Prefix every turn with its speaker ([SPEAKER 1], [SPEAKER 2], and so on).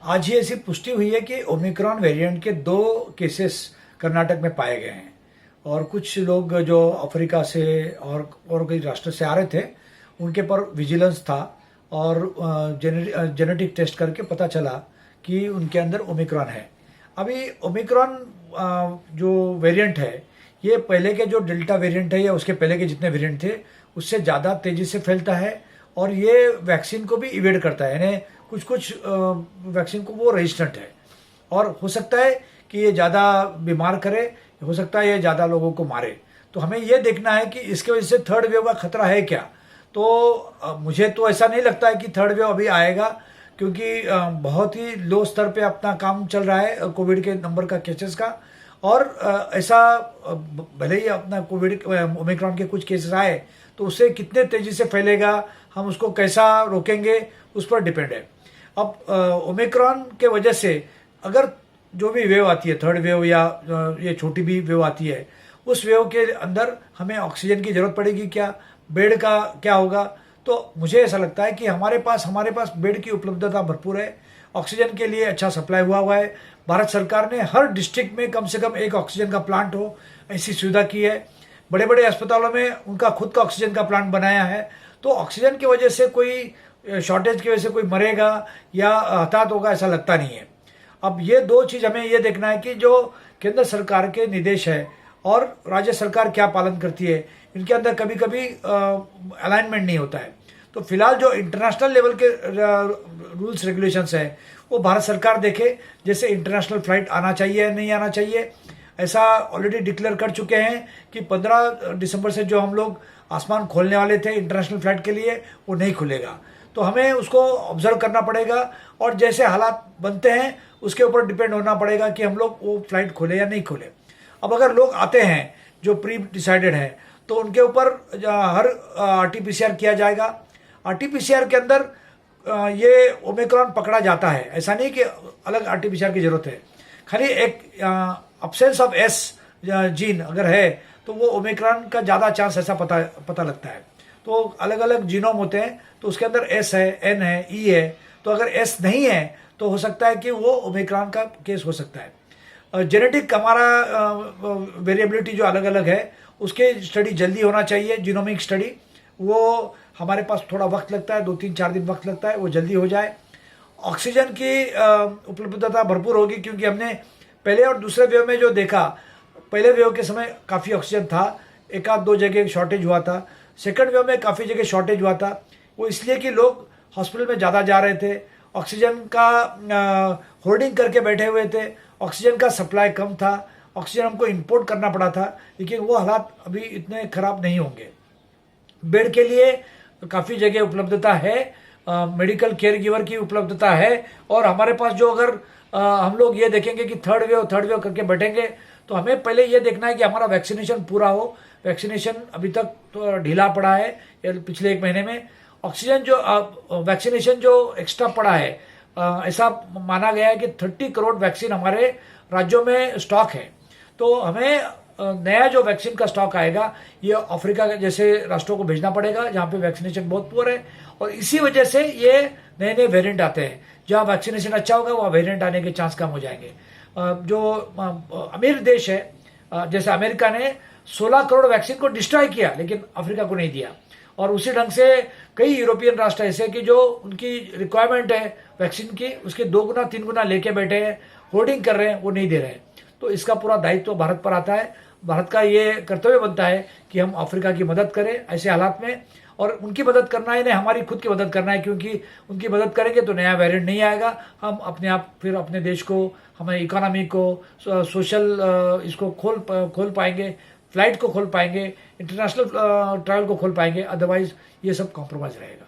[SPEAKER 1] आज ही ऐसी पुष्टि हुई है कि ओमिक्रॉन वेरिएंट के 2 केसेस कर्नाटक में पाए गए हैं और कुछ लोग जो अफ्रीका से और कई राष्ट्र से आ रहे थे उनके पर विजिलेंस था और जेनेटिक टेस्ट करके पता चला कि उनके अंदर ओमिक्रॉन है। अभी ओमिक्रॉन जो वेरिएंट है ये पहले के जो डेल्टा वेरिएंट है या उसके पहले के जितने वेरिएंट थे उससे ज़्यादा तेज़ी से फैलता है और ये वैक्सीन को भी इवेड करता है, यानी कुछ कुछ वैक्सीन को वो रेजिस्टेंट है और हो सकता है कि ये ज़्यादा बीमार करे, हो सकता है ये ज़्यादा लोगों को मारे। तो हमें ये देखना है कि इसके वजह से थर्ड वेव का खतरा है क्या। तो मुझे तो ऐसा नहीं लगता है कि थर्ड वेव अभी आएगा, क्योंकि बहुत ही लो स्तर पे अपना काम चल रहा है कोविड के नंबर का, केसेस का। और ऐसा भले ही अपना कोविड ओमिक्रॉन के कुछ केसेस आए तो उससे कितने तेज़ी से फैलेगा, हम उसको कैसा रोकेंगे, उस पर डिपेंड है। अब ओमिक्रॉन के वजह से अगर जो भी वेव आती है, थर्ड वेव या ये छोटी भी वेव आती है, उस वेव के अंदर हमें ऑक्सीजन की ज़रूरत पड़ेगी क्या, बेड का क्या होगा। तो मुझे ऐसा लगता है कि हमारे पास बेड की उपलब्धता भरपूर है, ऑक्सीजन के लिए अच्छा सप्लाई हुआ है। भारत सरकार ने हर डिस्ट्रिक्ट में कम से कम एक ऑक्सीजन का प्लांट हो ऐसी सुविधा की है। बड़े बड़े अस्पतालों में उनका खुद का ऑक्सीजन का प्लांट बनाया है। तो ऑक्सीजन की वजह से कोई शॉर्टेज की वजह से कोई मरेगा या हताहत होगा ऐसा लगता नहीं है। अब ये दो चीज़ हमें ये देखना है कि जो केंद्र सरकार के निर्देश है और राज्य सरकार क्या पालन करती है, इनके अंदर कभी कभी अलाइनमेंट नहीं होता है। तो फिलहाल जो इंटरनेशनल लेवल के रूल्स रेगुलेशंस है वो भारत सरकार देखे, जैसे इंटरनेशनल फ्लाइट आना चाहिए या नहीं आना चाहिए। ऐसा ऑलरेडी डिक्लेयर कर चुके हैं कि 15 दिसंबर से जो हम लोग आसमान खोलने वाले थे इंटरनेशनल फ्लाइट के लिए वो नहीं खुलेगा। तो हमें उसको ऑब्जर्व करना पड़ेगा और जैसे हालात बनते हैं उसके ऊपर डिपेंड होना पड़ेगा कि हम लोग वो फ्लाइट खोले या नहीं खोले। अब अगर लोग आते हैं जो प्री डिसाइडेड है तो उनके ऊपर हर RT-PCR किया जाएगा। RT-PCR के अंदर ये ओमिक्रॉन पकड़ा जाता है, ऐसा नहीं कि अलग RT-PCR की जरूरत है। खाली एक अब्सेंस ऑफ एस जीन अगर है तो वो ओमिक्रॉन का ज़्यादा चांस ऐसा पता लगता है। तो अलग अलग जीनोम होते हैं तो उसके अंदर एस है, एन है, ई है। तो अगर एस नहीं है तो हो सकता है कि वो ओमिक्रॉन का केस हो सकता है। जेनेटिक हमारा वेरिएबिलिटी जो अलग अलग है उसके स्टडी जल्दी होना चाहिए, जीनोमिक स्टडी। वो हमारे पास थोड़ा वक्त लगता है, 2-3-4 दिन वक्त लगता है, वो जल्दी हो जाए। ऑक्सीजन की उपलब्धता भरपूर होगी, क्योंकि हमने पहले और दूसरे वेव में जो देखा, पहले वेव के समय काफ़ी ऑक्सीजन था, एक आध 2 जगह शॉर्टेज हुआ था। सेकंड वेव में काफ़ी जगह शॉर्टेज हुआ था, वो इसलिए कि लोग हॉस्पिटल में ज़्यादा जा रहे थे, ऑक्सीजन का होर्डिंग करके बैठे हुए थे, ऑक्सीजन का सप्लाई कम था, ऑक्सीजन हमको इंपोर्ट करना पड़ा था। लेकिन वो हालात अभी इतने खराब नहीं होंगे। बेड के लिए काफ़ी जगह उपलब्धता है, मेडिकल केयर गिवर की उपलब्धता है। और हमारे पास जो अगर हम लोग ये देखेंगे कि थर्ड वेव करके बैठेंगे तो हमें पहले ये देखना है कि हमारा वैक्सीनेशन पूरा हो। वैक्सीनेशन अभी तक तो ढीला पड़ा है पिछले 1 महीने में। ऑक्सीजन जो वैक्सीनेशन जो एक्स्ट्रा पड़ा है, ऐसा माना गया है कि 30 करोड़ वैक्सीन हमारे राज्यों में स्टॉक है। तो हमें नया जो वैक्सीन का स्टॉक आएगा ये अफ्रीका जैसे राष्ट्रों को भेजना पड़ेगा जहाँ पे वैक्सीनेशन बहुत पुअर है। और इसी वजह से ये नए नए वेरिएंट आते हैं। जहाँ वैक्सीनेशन अच्छा होगा वहाँ वेरिएंट आने के चांस कम हो जाएंगे। जो अमीर देश है जैसे अमेरिका ने 16 करोड़ वैक्सीन को डिस्ट्रॉय किया लेकिन अफ्रीका को नहीं दिया। और उसी ढंग से कई यूरोपियन राष्ट्र ऐसे कि जो उनकी रिक्वायरमेंट है वैक्सीन की उसके 2 गुना 3 गुना लेके बैठे हैं, होर्डिंग कर रहे हैं, वो नहीं दे रहे हैं। तो इसका पूरा दायित्व भारत पर आता है। भारत का ये कर्तव्य बनता है कि हम अफ्रीका की मदद करें ऐसे हालात में। और उनकी मदद करना ही नहीं, हमारी खुद की मदद करना है, क्योंकि उनकी मदद करेंगे तो नया वेरिएंट नहीं आएगा। हम अपने आप फिर अपने देश को, हमारी इकोनॉमी को, सोशल इसको खोल पाएंगे, फ्लाइट को खोल पाएंगे, इंटरनेशनल ट्रैवल को खोल पाएंगे। अदरवाइज ये सब कॉम्प्रोमाइज रहेगा।